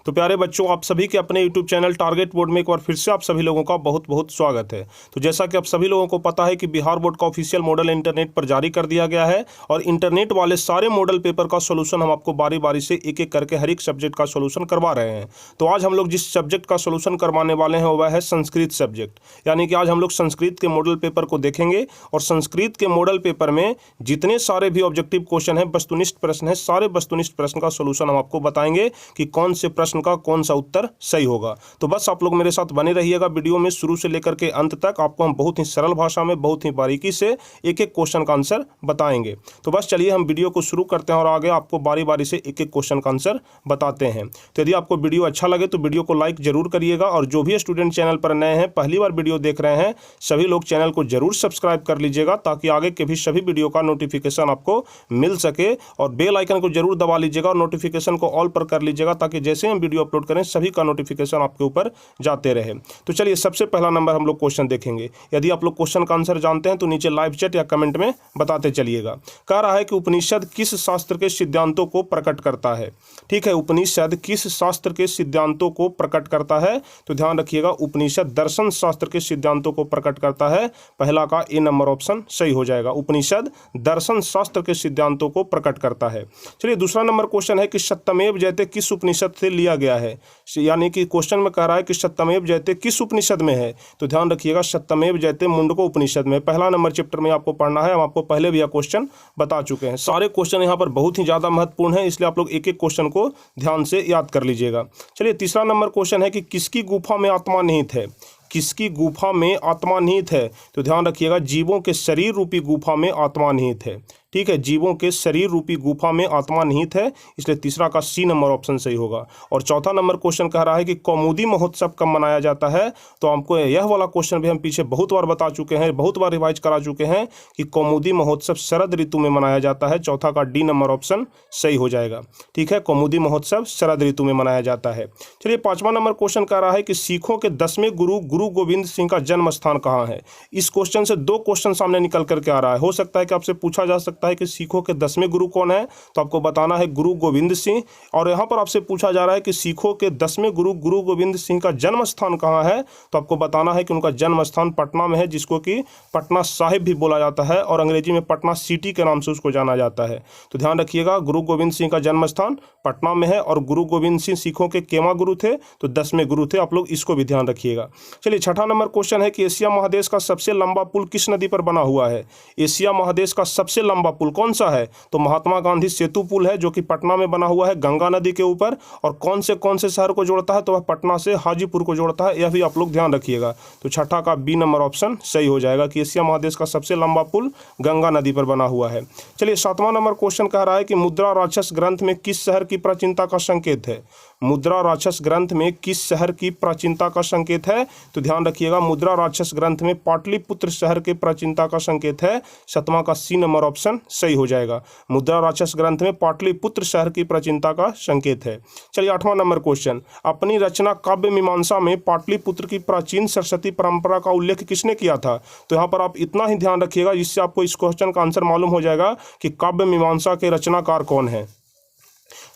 तो प्यारे बच्चों, आप सभी के अपने YouTube चैनल टारगेट बोर्ड में एक बार फिर से आप सभी लोगों का बहुत बहुत स्वागत है। तो जैसा कि आप सभी लोगों को पता है कि बिहार बोर्ड का ऑफिशियल मॉडल इंटरनेट पर जारी कर दिया गया है और इंटरनेट वाले सारे मॉडल पेपर का सोल्यूशन हम आपको बारी बारी से एक एक करके हर एक सब्जेक्ट का सोल्यूशन करवा रहे हैं। तो आज हम लोग जिस सब्जेक्ट का सोल्यूशन करवाने वाले हैं वह है संस्कृत सब्जेक्ट। यानी कि आज हम लोग संस्कृत के मॉडल पेपर को देखेंगे और संस्कृत के मॉडल पेपर में जितने सारे भी ऑब्जेक्टिव क्वेश्चन है, वस्तुनिष्ठ प्रश्न है, सारे वस्तुनिष्ठ प्रश्न का सोल्यूशन हम आपको बताएंगे कि कौन से प्रश्न का कौन सा उत्तर सही होगा। तो बस आप लोग मेरे साथ बने रहिएगा वीडियो में शुरू से लेकर के अंत तक। आपको हम बहुत ही सरल भाषा में बहुत ही बारीकी से एक एक क्वेश्चन का आंसर बताएंगे। तो बस चलिए हम वीडियो को शुरू करते हैं और आगे आपको बारी बारी से एक एक क्वेश्चन का आंसर बताते हैं। तो यदि आपको वीडियो अच्छा लगे तो वीडियो को लाइक जरूर करिएगा और जो भी स्टूडेंट चैनल पर नए हैं, पहली बार वीडियो देख रहे हैं, सभी लोग चैनल को जरूर सब्सक्राइब कर लीजिएगा ताकि आगे के भी सभी वीडियो का नोटिफिकेशन आपको मिल सके। और बेल आइकन को जरूर दबा लीजिएगा और नोटिफिकेशन को ऑल पर कर लीजिएगा ताकि जैसे हम वीडियो अपलोड करें सभी का नोटिफिकेशन आपके ऊपर जाते रहे। तो चलिए सबसे पहला नंबर हम लोग क्वेश्चन देखेंगे। यदि आप लोग क्वेश्चन का आंसर जानते हैं तो नीचे लाइव चैट या कमेंट में बताते चलिएगा। कह रहा है कि उपनिषद किस शास्त्र के सिद्धांतों को प्रकट करता है। ठीक है, उपनिषद किस शास्त्र के सिद्धांतों को प्रकट करता है? तो ध्यान रखिएगा, उपनिषद दर्शन शास्त्र के सिद्धांतों को प्रकट करता है। पहला का ए नंबर ऑप्शन सही हो जाएगा। उपनिषद दर्शन शास्त्र के सिद्धांतों को प्रकट करता है। चलिए दूसरा नंबर क्वेश्चन है कि सत्यमेव जयते किस उपनिषद से लिया गया है। यानी कि क्वेश्चन में कह रहा है कि सत्यमेव जयते किस उपनिषद में है। तो ध्यान रखिएगा, सत्यमेव जयते मुंडको उपनिषद में। पहला नंबर चैप्टर में आपको पढ़ना है। हम आपको पहले भी यह क्वेश्चन बता चुके हैं। सारे क्वेश्चन यहाँ पर बहुत ही ज़्यादा महत्वपूर्ण है, इसलिए आप लोग एक एक क्वेश्चन को ध्यान से याद कर लीजिएगा। चलिए तीसरा नंबर क्वेश्चन है कि किसकी गुफा में आत्मा निहित है। किसकी गुफा में आत्मा निहित है? तो ध्यान रखिएगा, जीवों के शरीर रूपी गुफा में आत्मा निहित है। ठीक है, जीवों के शरीर रूपी गुफा में आत्मा निहित है, इसलिए तीसरा का सी नंबर ऑप्शन सही होगा। और चौथा नंबर क्वेश्चन कह रहा है कि कौमुदी महोत्सव कब मनाया जाता है। तो हमको यह वाला क्वेश्चन भी हम पीछे बहुत बार बता चुके हैं, बहुत बार रिवाइज करा चुके हैं कि कौमुदी महोत्सव शरद ऋतु में मनाया जाता है। चौथा का डी नंबर ऑप्शन सही हो जाएगा। ठीक है, कौमुदी महोत्सव शरद ऋतु में मनाया जाता है। चलिए पांचवा नंबर क्वेश्चन कह रहा है कि सिखों के 10वें गुरु गुरु गोविंद सिंह का जन्म स्थान कहाँ है। इस क्वेश्चन से दो क्वेश्चन सामने निकल करके आ रहा है। हो सकता है कि आपसे पूछा जा सकता है कि सिखों के 10वें गुरु कौन है, तो आपको बताना है गुरु गोविंद सिंह। और यहाँ पर आपसे पूछा जा रहा है कि सिखों के 10वें गुरु गुरु गोविंद सिंह का जन्म स्थान कहाँ है, तो आपको बताना है कि उनका जन्म स्थान पटना में है, जिसको कि पटना साहिब भी बोला जाता है और अंग्रेजी में पटना सिटी के नाम से उसको जाना जाता है। तो ध्यान रखिएगा, गुरु गोविंद सिंह का जन्म स्थान पटना में है और गुरु गोविंद सिंह सिखों के केमा गुरु थे, तो 10वें गुरु थे। आप लोग इसको भी ध्यान रखिएगा। चलिए छठा नंबर क्वेश्चन है कि एशिया महादेश का सबसे लंबा पुल किस नदी पर बना हुआ है। एशिया महादेश का सबसे लंबा पुल कौन सा है? तो महात्मा गांधी सेतु पुल है, जो कि पटना में बना हुआ है गंगा नदी के ऊपर। और कौन से शहर को जोड़ता है? तो वह पटना से हाजीपुर को जोड़ता है। यह भी आप लोग ध्यान रखिएगा। तो छठा का बी नंबर ऑप्शन सही हो जाएगा कि एशिया महादेश का सबसे लंबा पुल गंगा नदी पर बना हुआ है। चलिए सातवां नंबर क्वेश्चन कह रहा है कि मुद्रा राक्षस ग्रंथ में किस शहर की प्राचीनता का संकेत है। मुद्रा राक्षस ग्रंथ में किस शहर की प्राचीनता का संकेत है? तो ध्यान रखिएगा, मुद्रा राक्षस ग्रंथ में पाटलिपुत्र शहर के प्राचीनता का संकेत है। सातवां का सी नंबर ऑप्शन सही हो जाएगा। मुद्रा राक्षस ग्रंथ में पाटलिपुत्र शहर की प्राचीनता का संकेत है। चलिए आठवां नंबर क्वेश्चन, अपनी रचना काव्य मीमांसा में पाटलिपुत्र की प्राचीन सरस्वती परंपरा का उल्लेख किसने किया था। तो यहाँ पर आप इतना ही ध्यान रखिएगा जिससे आपको इस क्वेश्चन का आंसर मालूम हो जाएगा कि काव्य मीमांसा के रचनाकार कौन है।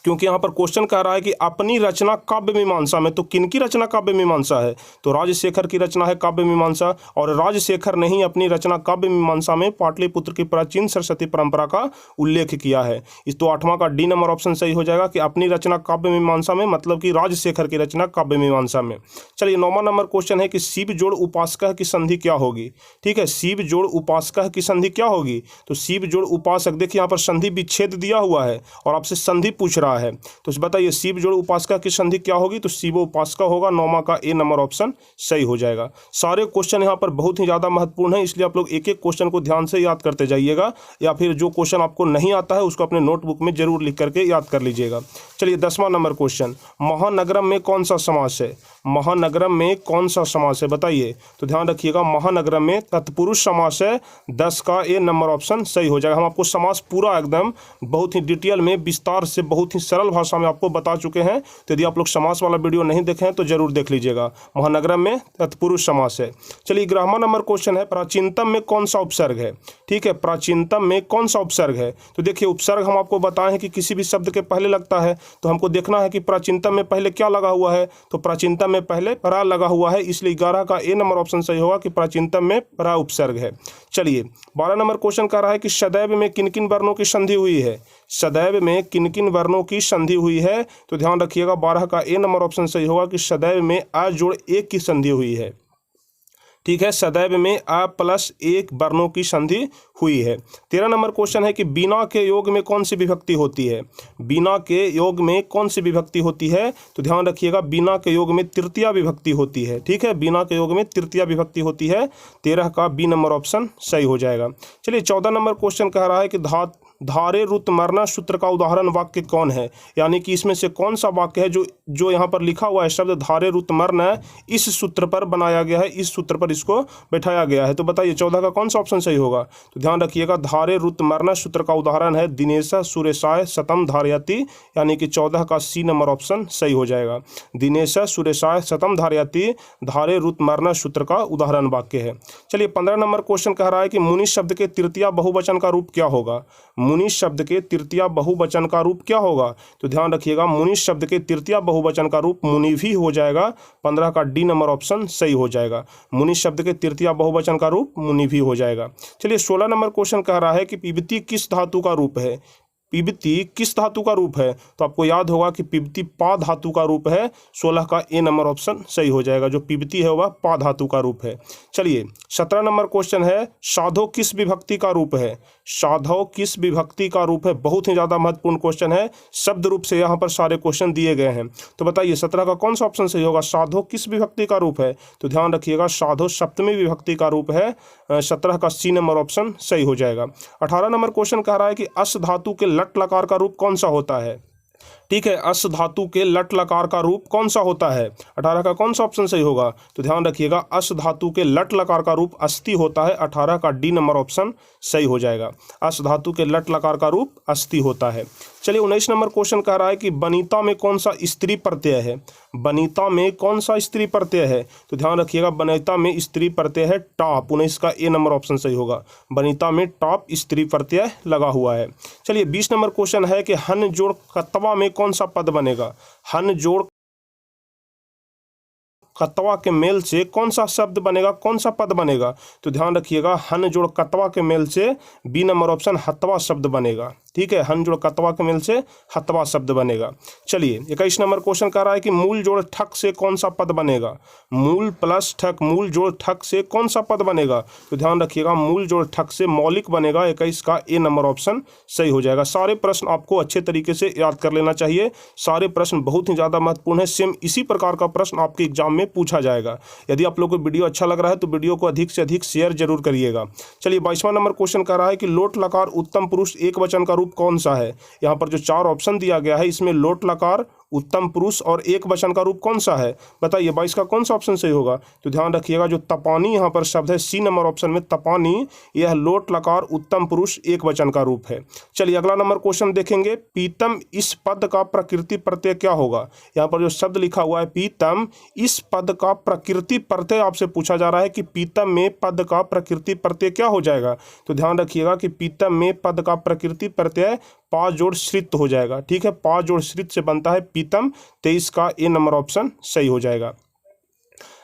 क्योंकि यहाँ पर क्वेश्चन कह रहा है कि अपनी रचना काव्य मीमांसा में, तो किनकी रचना काव्य मीमांसा है? तो राजशेखर की रचना है काव्य मीमांसा। और राजशेखर ने ही अपनी रचना काव्य मीमांसा में पाटलिपुत्र की प्राचीन सरस्वती परंपरा का उल्लेख किया है। इस तो आठवां का डी नंबर ऑप्शन सही हो जाएगा कि अपनी रचना काव्य मीमांसा में, मतलब कि राजशेखर की रचना काव्य मीमांसा में। चलिए नौवां नंबर क्वेश्चन है कि शिव जोड़ उपासकः की संधि क्या होगी। ठीक है, शिव जोड़ उपासकः की संधि क्या होगी। तो शिव जोड़ उपासक, देखिए यहाँ पर संधि विच्छेद दिया हुआ है और आपसे संधि पूछ रहा है, तो बताइए शिव जोड़ उपासका की संधि क्या होगी। तो शिव उपासका होगा। नौमा का ए नंबर ऑप्शन सही हो जाएगा। सारे क्वेश्चन यहाँ पर बहुत ही ज़्यादा महत्वपूर्ण है, इसलिए आप लोग एक एक क्वेश्चन को ध्यान से याद करते जाइएगा, या फिर जो क्वेश्चन आपको नहीं आता है उसको अपने नोटबुक में जरूर लिख करके याद कर लीजिएगा। चलिए 10वां नंबर क्वेश्चन, महानगरम में कौन सा समास है। महानगरम में कौन सा समास है बताइए। तो ध्यान रखिएगा, महानगरम में तत्पुरुष समास है। 10 का ए नंबर ऑप्शन सही हो जाएगा। हम आपको समास पूरा एकदम बहुत ही डिटेल में विस्तार से बहुत ही सरल भाषा में आपको बता चुके हैं। तो यदि आप लोग समास वाला वीडियो नहीं देखे हैं तो जरूर देख लीजिएगा। महानगरम में तत्पुरुष समास है। चलिए 11वां नंबर क्वेश्चन है, प्राचीनतम में कौन सा उपसर्ग है? ठीक है, प्राचीनतम में कौन सा उपसर्ग है? तो देखिए उपसर्ग हम आपको बताए हैं कि किसी भी शब्द के पहले लगता है, तो हमको देखना है कि प्राचीनतम में पहले क्या लगा हुआ है। तो प्राचीनतम में पहले प्रा लगा हुआ है, इसलिए 11 का ए नंबर ऑप्शन सही होगा कि प्राचीनतम में प्रा उपसर्ग है। चलिए 12 नंबर क्वेश्चन कह रहा है कि सदैव में किन किन वर्णों की संधि हुई है? सदैव में किन किन वर्णों की संधि हुई है? तो ध्यान रखिएगा 12 का ए नंबर ऑप्शन सही होगा कि सदैव में आ जोड़ एक की संधि हुई है। ठीक है, सदैव में आ प्लस एक वर्णों की संधि हुई है। 13 नंबर क्वेश्चन है कि बिना के योग में कौन सी विभक्ति होती है? बिना के योग में कौन सी विभक्ति होती है? तो ध्यान रखिएगा बिना के योग में तृतीया विभक्ति होती है। ठीक है, बिना के योग में तृतीया विभक्ति होती है। 13 का बी नंबर ऑप्शन सही हो जाएगा। चलिए 14 नंबर क्वेश्चन कह रहा है कि धारे रुत मरना सूत्र का उदाहरण वाक्य कौन है? यानी कि इसमें से कौन सा वाक्य है जो यहाँ पर लिखा हुआ है शब्द धारे रुत मरना, इस सूत्र पर बनाया गया है, इस सूत्र पर इसको बैठाया गया है। तो बताइए 14 का कौन सा ऑप्शन सही होगा? तो ध्यान रखिएगा धारे रुत मरना सूत्र का उदाहरण है दिनेशा सुरेशाय शतम धारयति, यानी कि 14 का सी नंबर ऑप्शन सही हो जाएगा। दिनेशा सुरेशाय शतम धारयति धारे रुत मरना सूत्र का उदाहरण वाक्य है। चलिए 15 नंबर क्वेश्चन कह रहा है कि मुनि शब्द के तृतीया बहुवचन का रूप क्या होगा? मुनि शब्द के तृतीया बहुवचन का रूप क्या होगा? तो ध्यान रखिएगा मुनि शब्द के तृतीया बहुवचन का रूप मुनि भी हो जाएगा। 15 का डी नंबर ऑप्शन सही हो जाएगा। मुनि शब्द के तृतीया बहुवचन का रूप मुनि भी हो जाएगा। चलिए 16 नंबर क्वेश्चन कह रहा है कि पिबती किस धातु का रूप है? पिबती किस धातु का रूप है? तो आपको याद होगा कि पिबती पा धातु का रूप है। 16 का ए नंबर ऑप्शन सही हो जाएगा। जो पिबती है वह पा धातु का रूप है। चलिए 17 नंबर क्वेश्चन है, साधो किस विभक्ति का रूप है? साधो किस विभक्ति का रूप है? बहुत ही ज़्यादा महत्वपूर्ण क्वेश्चन है, शब्द रूप से यहाँ पर सारे क्वेश्चन दिए गए हैं। तो बताइए 17 का कौन सा ऑप्शन सही होगा? साधो किस विभक्ति का रूप है? तो ध्यान रखिएगा साधो सप्तमी विभक्ति का रूप है। 17 का सी नंबर ऑप्शन सही हो जाएगा। 18 नंबर क्वेश्चन कह रहा है कि अस धातु के लट लकार का रूप कौन सा होता है? ठीक है, अस धातु के लट लकार का रूप कौन सा होता है? 18 का कौन सा ऑप्शन सही होगा? तो ध्यान रखिएगा अस धातु के लट लकार का रूप अस्ति होता है। 18 का डी नंबर ऑप्शन सही हो जाएगा। अस धातु के लट लकार का रूप अस्ति होता है। चलिए 19 नंबर क्वेश्चन कह रहा है कि बनीता में कौन सा स्त्री प्रत्यय है? बनीता में कौन सा स्त्री प्रत्यय है? तो ध्यान रखिएगा बनीता में स्त्री प्रत्यय है टाप। 19 का ए नंबर ऑप्शन सही होगा। बनीता में टाप स्त्री प्रत्यय लगा हुआ है। चलिए 20 नंबर क्वेश्चन है कि हन जोड़ कत्वा में कौन सा पद बनेगा? हन जोड़ कत्वा के मेल से कौन सा शब्द बनेगा, कौन सा पद बनेगा? तो ध्यान रखिएगा हन जोड़ कत्वा के मेल से बी नंबर ऑप्शन हत्वा शब्द बनेगा। ठीक है, हन जोड़ कत्वा के मेल से हत्वा शब्द बनेगा। चलिए 21 नंबर क्वेश्चन कह रहा है कि मूल जोड़ ठक से कौन सा पद बनेगा? मूल प्लस ठक, मूल जोड़ ठक से कौन सा पद बनेगा? तो ध्यान रखिएगा मूल जोड़ ठक से मौलिक बनेगा। 21 का ए नंबर ऑप्शन सही हो जाएगा। सारे प्रश्न आपको अच्छे तरीके से याद कर लेना चाहिए। सारे प्रश्न बहुत ही ज़्यादा महत्वपूर्ण है। सेम इसी प्रकार का प्रश्न आपके एग्जाम में पूछा जाएगा। यदि आप लोगों को वीडियो अच्छा लग रहा है तो वीडियो को अधिक से अधिक शेयर जरूर करिएगा। चलिए 22वां नंबर क्वेश्चन कह रहा है कि लोट लकार उत्तम पुरुष एक वचन का रूप कौन सा है? यहाँ पर जो 4 ऑप्शन दिया गया है इसमें लोट लकार उत्तम पुरुष और एक वचन का रूप कौन सा है? बताइए 22 का कौन सा ऑप्शन सही होगा? तो ध्यान रखिएगा जो तपानी यहाँ पर शब्द है सी नंबर ऑप्शन में तपानी, यह लोट लकार उत्तम पुरुष एक वचन का रूप है। चलिए अगला नंबर क्वेश्चन देखेंगे, पीतम इस पद का प्रकृति प्रत्यय क्या होगा? यहाँ पर जो शब्द लिखा हुआ है पीतम, इस पद का प्रकृति प्रत्यय आपसे पूछा जा रहा है कि पीतम में पद का प्रकृति प्रत्यय क्या हो जाएगा? तो ध्यान रखिएगा कि पीतम में पद का प्रकृति प्रत्यय पा जोड़ श्रित हो जाएगा। ठीक है, पा जोड़ श्रित से बनता है पीतम। 23 का ए नंबर ऑप्शन सही हो जाएगा।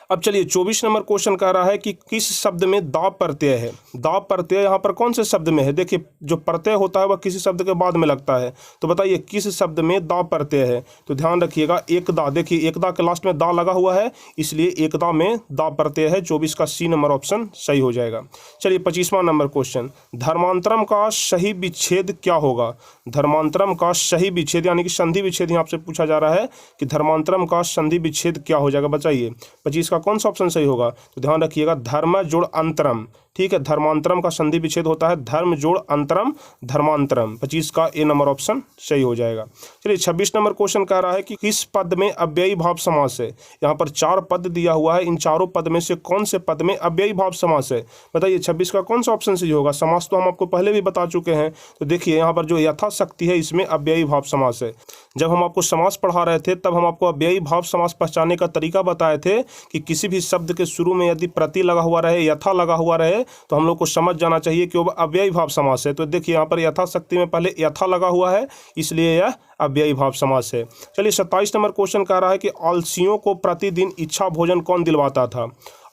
अब चलिए 24 नंबर क्वेश्चन कह रहा है कि किस शब्द में दा प्रत्यय है? दा प्रत्यय यहाँ पर कौन से शब्द में है? देखिए जो प्रत्यय होता है वह किसी शब्द के बाद में लगता है। तो बताइए किस शब्द में दा प्रत्यय है? तो ध्यान रखिएगा एकदा। देखिए एकदा के लास्ट में दा लगा हुआ है, इसलिए एकदा में दा प्रत्यय है। 24 का सी नंबर ऑप्शन सही हो जाएगा। चलिए 25वां नंबर क्वेश्चन, धर्मांतरम का सही विच्छेद क्या होगा? धर्मांतरम का सही विच्छेद यानी कि संधि विच्छेद यहाँ आपसे पूछा जा रहा है कि धर्मांतरम का संधि विच्छेद क्या हो जाएगा? बताइए 25 कौन सा ऑप्शन सही होगा? तो ध्यान रखिएगा धर्म जोड़ अंतरम। ठीक है, धर्मांतरम का संधि विच्छेद होता है धर्म जोड़ अंतरम धर्मांतरम। 25 का ए नंबर ऑप्शन सही हो जाएगा। चलिए 26 नंबर क्वेश्चन कह रहा है कि किस पद में अव्ययी भाव समास है। यहाँ पर 4 पद दिया हुआ है, इन चारों पद में से कौन से पद में अव्ययी भाव समास है। बताइए 26 का कौन सा ऑप्शन सही होगा। समास तो हम आपको पहले भी बता चुके हैं। तो देखिए यहाँ पर जो यथाशक्ति है इसमें अव्ययी भाव समास है। जब हम आपको समास पढ़ा रहे थे तब हम आपको अव्ययी भाव समास पहचानने का तरीका बताए थे कि किसी भी शब्द के शुरू में यदि प्रति लगा हुआ रहे, यथा लगा हुआ रहे, तो हम लोग को समझ जाना चाहिए कि वो अव्ययी भाव समास है। तो देखिए यहाँ पर यथाशक्ति में पहले यथा लगा हुआ है, इसलिए यह अव्ययी भाव समास है। चलिए 27 नंबर क्वेश्चन कह रहा है कि आलसियों को प्रतिदिन इच्छा भोजन कौन दिलवाता था।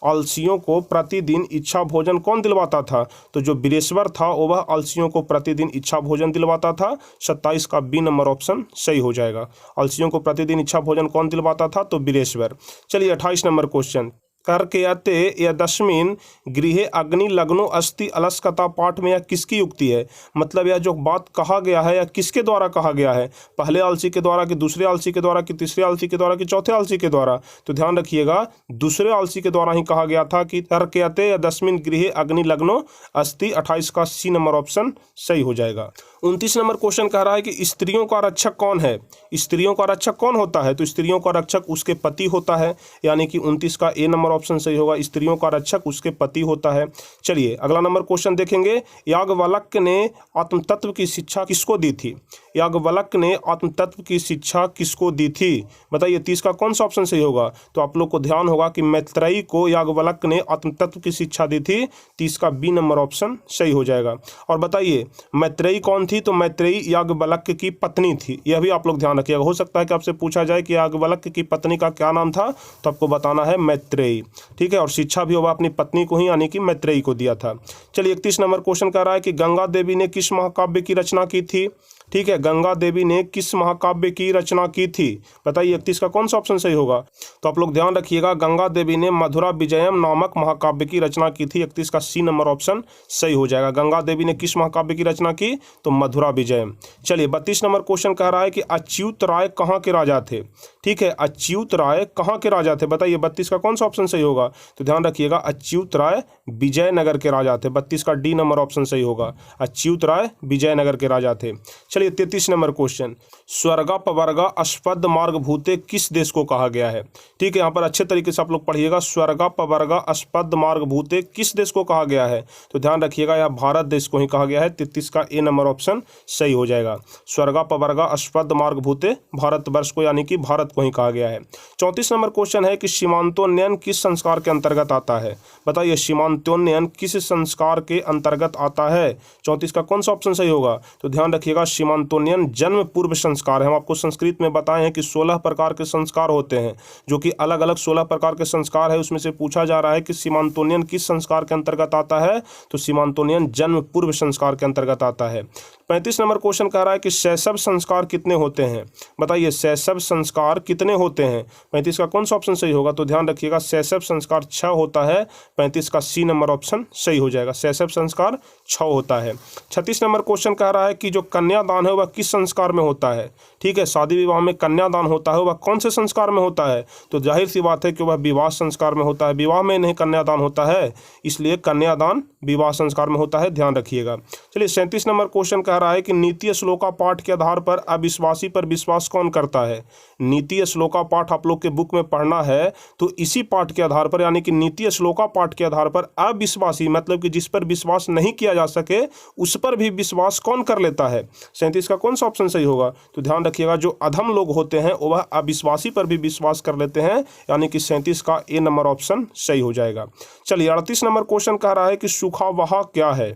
आलसियों को प्रतिदिन इच्छा भोजन कौन दिलवाता था। तो जो वीरेश्वर था वह आलसियों को प्रतिदिन इच्छा भोजन दिलवाता था। 27 का बी नंबर ऑप्शन सही हो जाएगा। आलसियों को प्रतिदिन इच्छा भोजन कौन दिलवाता था, तो वीरेश्वर। चलिए 28 नंबर क्वेश्चन, कर्कयते यदस्मिन् गृहे अग्नि लग्नो अस्ति अलस्कता पाठ में यह किसकी युक्ति है। मतलब यह जो बात कहा गया है यह किसके द्वारा कहा गया है, पहले आलसी के द्वारा कि दूसरे आलसी के द्वारा कि तीसरे आलसी के द्वारा कि चौथे आलसी के द्वारा। तो ध्यान रखिएगा दूसरे आलसी के द्वारा ही कहा गया था कि कर्कयते यदस्मिन् गृहे अग्नि लग्नो अस्ति। 28 का सी नंबर ऑप्शन सही हो जाएगा। 29 नंबर क्वेश्चन कह रहा है कि स्त्रियों का रक्षक कौन है। स्त्रियों का रक्षक कौन होता है। तो स्त्रियों का रक्षक उसके पति होता है, यानी कि 29 का ए नंबर ऑप्शन सही होगा। स्त्रियों का रक्षक उसके पति होता है। चलिए अगला नंबर क्वेश्चन देखेंगे। याज्ञवल्क्य ने आत्मतत्व की शिक्षा किसको दी थी। याज्ञवल्क्य ने आत्मतत्व की शिक्षा किसको दी थी। बताइए 30 का कौन सा ऑप्शन सही होगा। तो आप लोग को ध्यान होगा कि मैत्रेयी को याज्ञवल्क्य ने आत्मतत्व की शिक्षा दी थी। 30 का बी नंबर ऑप्शन सही हो जाएगा। और बताइए मैत्रेयी कौन थी। तो मैत्रेयी याज्ञवल्क्य की पत्नी थी। यह भी आप लोग ध्यान रखिएगा। हो सकता है कि आपसे पूछा जाए कि याज्ञवल्क्य की पत्नी का क्या नाम था, तो आपको बताना है मैत्रेयी। ठीक है, और शिक्षा भी वह अपनी पत्नी को ही यानी कि मैत्रेयी को दिया था। चलिए 31 नंबर क्वेश्चन कह रहा है कि गंगा देवी ने किस महाकाव्य की रचना की थी। ठीक है, गंगा देवी ने किस महाकाव्य की रचना की थी। बताइए 31 का कौन सा ऑप्शन सही होगा। तो आप लोग ध्यान रखिएगा गंगा देवी ने मधुरा विजयम नामक महाकाव्य की रचना की थी। 31 का सी नंबर ऑप्शन सही हो जाएगा। गंगा देवी ने किस महाकाव्य की रचना की, तो मधुरा विजयम। चलिए 32 नंबर क्वेश्चन कह रहा है कि अच्युत राय कहाँ के राजा थे। ठीक है, अच्युत राय कहाँ के राजा थे। बताइए 32 का कौन सा ऑप्शन सही होगा। तो ध्यान रखिएगा अच्युत राय विजयनगर के राजा थे। 32 का डी नंबर ऑप्शन सही होगा। अच्युत राय विजयनगर के राजा थे। चलिए 33 नंबर क्वेश्चन, स्वर्गापवर्गा अस्पद मार्ग भूते किस देश को कहा गया है। ठीक है, यहाँ पर अच्छे तरीके से आप लोग पढ़िएगा। स्वर्गापवर्गा अस्पद मार्ग भूते किस देश को कहा गया है। तो ध्यान रखिएगा यह भारत देश को ही कहा गया है। 33 का ए नंबर ऑप्शन सही हो जाएगा। स्वर्गापवर्गा अस्पद मार्ग भूते भारतवर्ष को यानी कि भारत को ही कहा गया है। 34 नंबर क्वेश्चन है कि सीमांतोन्नयन किस संस्कार के अंतर्गत आता है। बताइए सीमांतोन्नयन किस संस्कार के अंतर्गत आता है। 34 का कौन सा ऑप्शन सही होगा। तो ध्यान रखिएगा सीमांतोन्नयन जन्म पूर्व संस्कार है। हम आपको संस्कृत में बताए हैं कि 16 प्रकार के संस्कार होते हैं, जो कि अलग अलग 16 प्रकार के संस्कार है। उसमें से पूछा जा रहा है कि सीमांतोन्नयन किस संस्कार के अंतर्गत आता है। तो सीमांतोन्नयन जन्म पूर्व संस्कार के अंतर्गत आता है। 35 नंबर क्वेश्चन कह रहा है कि शैशव संस्कार कितने होते हैं। बताइए शैशव संस्कार कितने होते हैं। 35 का कौन सा ऑप्शन सही होगा। तो ध्यान रखिएगा शैशव संस्कार 6 होता है। 35 का सी नंबर ऑप्शन सही हो जाएगा। शैशव संस्कार 6 होता है। 36 नंबर क्वेश्चन कह रहा है कि जो कन्यादान है वह किस संस्कार में होता है। ठीक है, शादी विवाह में कन्यादान होता है, वह कौन से संस्कार में होता है। तो जाहिर सी बात है कि वह विवाह संस्कार में होता है। विवाह में नहीं कन्यादान होता है, इसलिए कन्यादान विवाह संस्कार में होता है। ध्यान रखिएगा। चलिए 37 नंबर क्वेश्चन कह रहा है कि नीति श्लोका पाठ के आधार पर अविश्वासी पर विश्वास कौन करता है। नीति श्लोका पाठ आप लोग के बुक में पढ़ना है, तो इसी पाठ के आधार पर यानी कि नीति श्लोका पाठ के आधार पर अविश्वासी मतलब कि जिस पर विश्वास नहीं किया जा सके उस पर भी विश्वास कौन कर लेता है। 37 का कौन सा ऑप्शन सही होगा। तो ध्यान रखिएगा जो अधम लोग होते हैं वह अविश्वासी पर भी विश्वास कर लेते हैं, यानी कि 37 का ए नंबर ऑप्शन सही हो जाएगा। चलिए 38 नंबर क्वेश्चन कह रहा है कि सूखा बहा क्या है।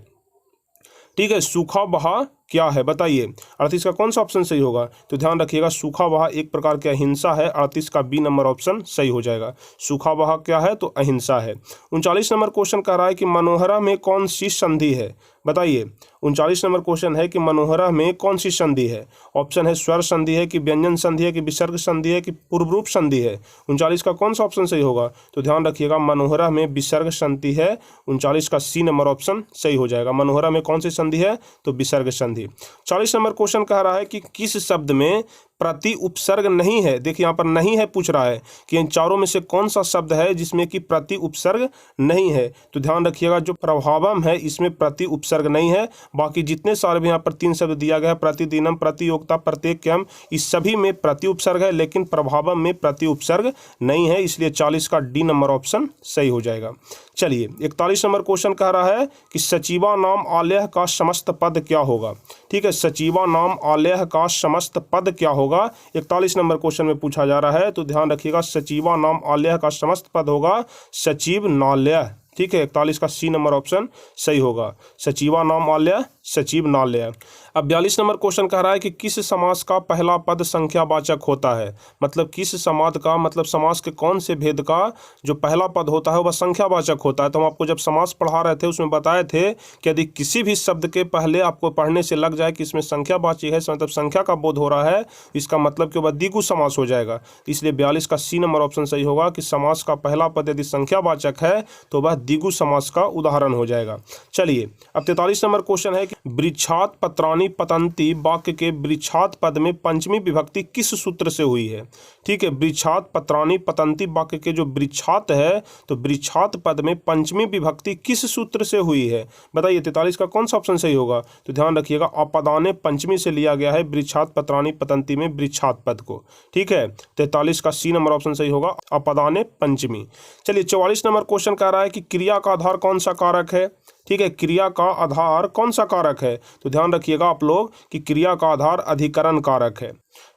ठीक है, सूखा बहा क्या है बताइए। 38 का कौन सा ऑप्शन सही होगा। तो ध्यान रखिएगा सूखा बहा एक प्रकार की अहिंसा है। 38 का बी नंबर ऑप्शन सही हो जाएगा। सूखा बहा क्या है, तो अहिंसा है। 39 नंबर क्वेश्चन कह रहा है कि मनोहरा में कौन सी संधि है। बताइए 39 नंबर क्वेश्चन है कि मनोहरा में कौन सी संधि है। ऑप्शन है स्वर संधि है कि व्यंजन संधि है कि विसर्ग संधि है कि पूर्वरूप संधि है। 39 का कौन सा ऑप्शन सही होगा। तो ध्यान रखिएगा मनोहरा में विसर्ग संधि है। 39 का सी नंबर ऑप्शन सही हो जाएगा। मनोहरा में कौन सी संधि है, तो विसर्ग संधि। 40 नंबर क्वेश्चन कह रहा है कि किस शब्द में प्रति उपसर्ग नहीं है। देखिए यहाँ पर नहीं है पूछ रहा है कि इन चारों में से कौन सा शब्द है जिसमें कि प्रति उपसर्ग नहीं है। तो ध्यान रखिएगा जो प्रभावम है इसमें प्रति उपसर्ग नहीं है। बाकी जितने सारे भी यहाँ पर 3 शब्द दिया गया है, प्रतिदिनम, प्रतियोगिता, प्रत्येकम, इस सभी में प्रति उपसर्ग है, लेकिन प्रभावम में प्रति उपसर्ग नहीं है, इसलिए 40 का डी नंबर ऑप्शन सही हो जाएगा। चलिए 41 नंबर क्वेश्चन कह रहा है कि सचिवा नाम आलेह का समस्त पद क्या होगा। ठीक है, सचिवा नाम आलेह का समस्त पद क्या होगा, 41 नंबर क्वेश्चन में पूछा जा रहा है। तो ध्यान रखिएगा सचिवा नाम आलेह का समस्त पद होगा सचिव नाल्यः। ठीक है, 41 का सी नंबर ऑप्शन सही होगा, सचिवा नाम आल्यः सचिव नाल्यः। अब 42 नंबर क्वेश्चन कह रहा है कि किस समास का पहला पद संख्यावाचक होता है। मतलब किस समास का, मतलब समास के कौन से भेद का जो पहला पद होता है वह संख्यावाचक होता है। तो हम आपको जब समास पढ़ा रहे थे उसमें बताए थे कि यदि किसी भी शब्द के पहले आपको पढ़ने से लग जाए कि इसमें संख्यावाची है, मतलब संख्या का बोध हो रहा है, इसका मतलब कि वह द्विगु समास हो जाएगा। इसलिए 42 का सी नंबर ऑप्शन सही होगा कि समास का पहला पद यदि संख्यावाचक है तो वह द्विगु समास का उदाहरण हो जाएगा। चलिए अब 43 नंबर क्वेश्चन है कि वृक्षात पत्राणि पतंती वाक्य के वृक्षात पद में पंचमी विभक्ति किस सूत्र से हुई है। ठीक है, वृक्षात पत्राणि पतंती वाक्य के जो वृक्षात है तो वृक्षात पद में पंचमी विभक्ति किस सूत्र से हुई है, बताइए 43 का कौन सा ऑप्शन सही होगा। तो ध्यान रखिएगा अपदाने पंचमी से लिया गया है वृक्षात पत्राणि पतंती में वृक्षात पद को। ठीक है, 43 का सी नंबर ऑप्शन सही होगा अपदाने पंचमी। चलिए 44 नंबर क्वेश्चन कह रहा है कि क्रिया का आधार कौन सा कारक है। ठीक है, क्रिया का आधार कौन सा कारक है। तो ध्यान रखिएगा आप लोग कि क्रिया का आधार अधिकरण कारक है।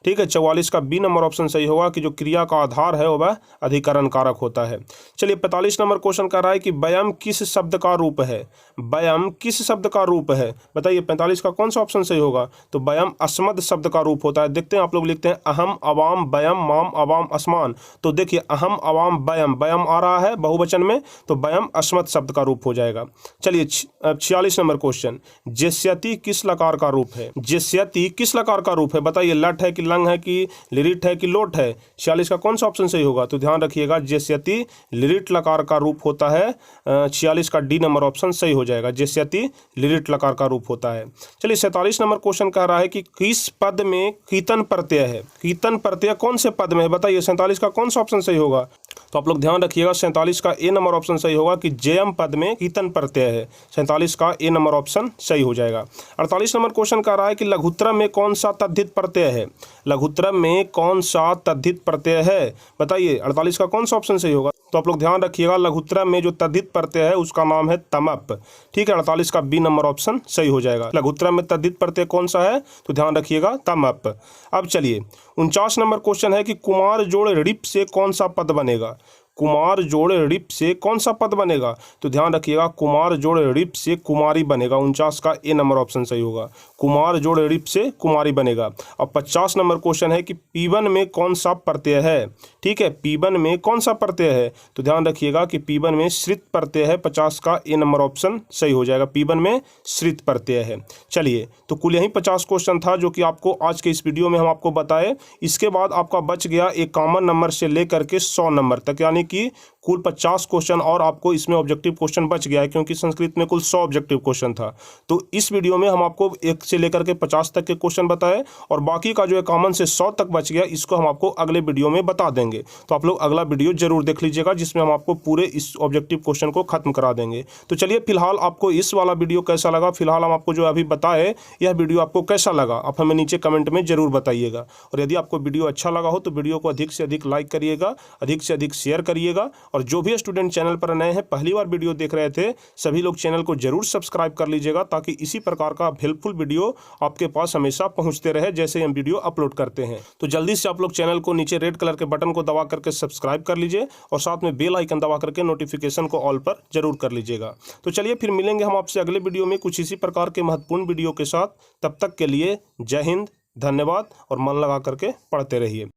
ठीक है, 44 का बी नंबर ऑप्शन सही होगा कि जो क्रिया का आधार है वह अधिकरण कारक होता है। चलिए 45 नंबर क्वेश्चन कर रहा है कि व्यायाम किस शब्द का रूप है। व्यायाम किस शब्द का रूप है, बताइए 45 का कौन सा ऑप्शन सही होगा। तो व्यायाम अस्मद शब्द का रूप होता है। देखते हैं आप लोग लिखते हैं अहम अवाम व्यायाम माम अवाम अस्मान। तो देखिए अहम अवाम व्यायाम, व्यायाम आ रहा है बहुवचन में, तो व्यायाम अस्मद शब्द का रूप हो जाएगा। चलिए 46 नंबर क्वेश्चन, जेस्यति किस लकार का रूप है। जेस्यति किस लकार का रूप है, बताइए लट है कि लंग है कि लिरिट है कि लोट है। 46 का कौन सा ऑप्शन सही होगा। तो ध्यान रखिएगा जेस्यति लिरिट लकार का रूप होता है। 46 का डी नंबर ऑप्शन सही हो जाएगा, जेस्यति लिरिट लकार का रूप होता है। चलिए 47 नंबर क्वेश्चन कह रहा है कि किस पद में कीतन प्रत्यय है। कीतन प्रत्यय कौन से पद में है, बताइए 47 का कौन सा ऑप्शन सही होगा। तो आप लोग ध्यान रखिएगा 47 का ए नंबर ऑप्शन सही होगा कि जयम पद में कीतन प्रत्यय है। 47 का ए नंबर ऑप्शन सही हो जाएगा। 48 नंबर क्वेश्चन कह रहा है कि लघुत्तरम में कौन सा तद्धित प्रत्यय है। लघुत्तरम में कौन सा तद्धित प्रत्यय है, बताइए 48 का कौन सा ऑप्शन सही होगा। तो आप लोग ध्यान रखिएगा लघुत्तरम में जो तद्धित प्रत्यय है उसका नाम है तमप। ठीक है, 48 का बी नंबर ऑप्शन सही हो जाएगा। लघुत्तरम में तद्धित प्रत्यय कौन सा है, तो ध्यान रखिएगा तमप। अब चलिए 49 नंबर क्वेश्चन है कि कुमार जोड़ ऋप से कौन सा पद बनेगा। कुमार जोड़ ऋप से कौन सा पद बनेगा। तो ध्यान रखिएगा कुमार जोड़ ऋप से कुमारी बनेगा। 49 का ए नंबर ऑप्शन सही होगा, कुमार जोड़ ऋप से कुमारी बनेगा। अब 50 नंबर क्वेश्चन है कि पीवन में कौन सा प्रत्यय है। ठीक है, पीवन में कौन सा प्रत्यय है। तो ध्यान रखिएगा कि पीवन में श्रित प्रत्यय है। 50 का ए नंबर ऑप्शन सही हो जाएगा, पीवन में श्रित प्रत्यय है। चलिए तो कुल यही 50 क्वेश्चन था जो कि आपको आज के इस वीडियो में हम आपको बताए। इसके बाद आपका बच गया एक कॉमन नंबर से लेकर के 100 नंबर तक, यानी कि कुल 50 क्वेश्चन और आपको इसमें ऑब्जेक्टिव क्वेश्चन बच गया है, क्योंकि संस्कृत में कुल 100 ऑब्जेक्टिव क्वेश्चन था। तो इस वीडियो में हम आपको 1 से लेकर के 50 तक के क्वेश्चन बताए और बाकी का जो है कॉमन से 100 तक बच गया, इसको हम आपको अगले वीडियो में बता देंगे। तो आप लोग अगला वीडियो जरूर देख लीजिएगा जिसमें हम आपको पूरे इस ऑब्जेक्टिव क्वेश्चन को खत्म करा देंगे। तो चलिए फिलहाल आपको इस वाला वीडियो कैसा लगा, फिलहाल हम आपको जो अभी बताए यह वीडियो आपको कैसा लगा, आप हमें नीचे कमेंट में जरूर बताइएगा। और यदि आपको वीडियो अच्छा लगा हो तो वीडियो को अधिक से अधिक लाइक करिएगा, अधिक से अधिक शेयर करिएगा। और जो भी स्टूडेंट चैनल पर नए हैं, पहली बार वीडियो देख रहे थे, सभी लोग चैनल को जरूर सब्सक्राइब कर लीजिएगा ताकि इसी प्रकार का हेल्पफुल वीडियो आपके पास हमेशा पहुंचते रहे जैसे हम वीडियो अपलोड करते हैं। तो जल्दी से आप लोग चैनल को नीचे रेड कलर के बटन को दबा करके सब्सक्राइब कर लीजिए और साथ में बेल आइकन दबा करके नोटिफिकेशन को ऑल पर जरूर कर लीजिएगा। तो चलिए फिर मिलेंगे हम आपसे अगले वीडियो में कुछ इसी प्रकार के महत्वपूर्ण वीडियो के साथ। तब तक के लिए जय हिंद, धन्यवाद और मन लगा करके पढ़ते रहिए।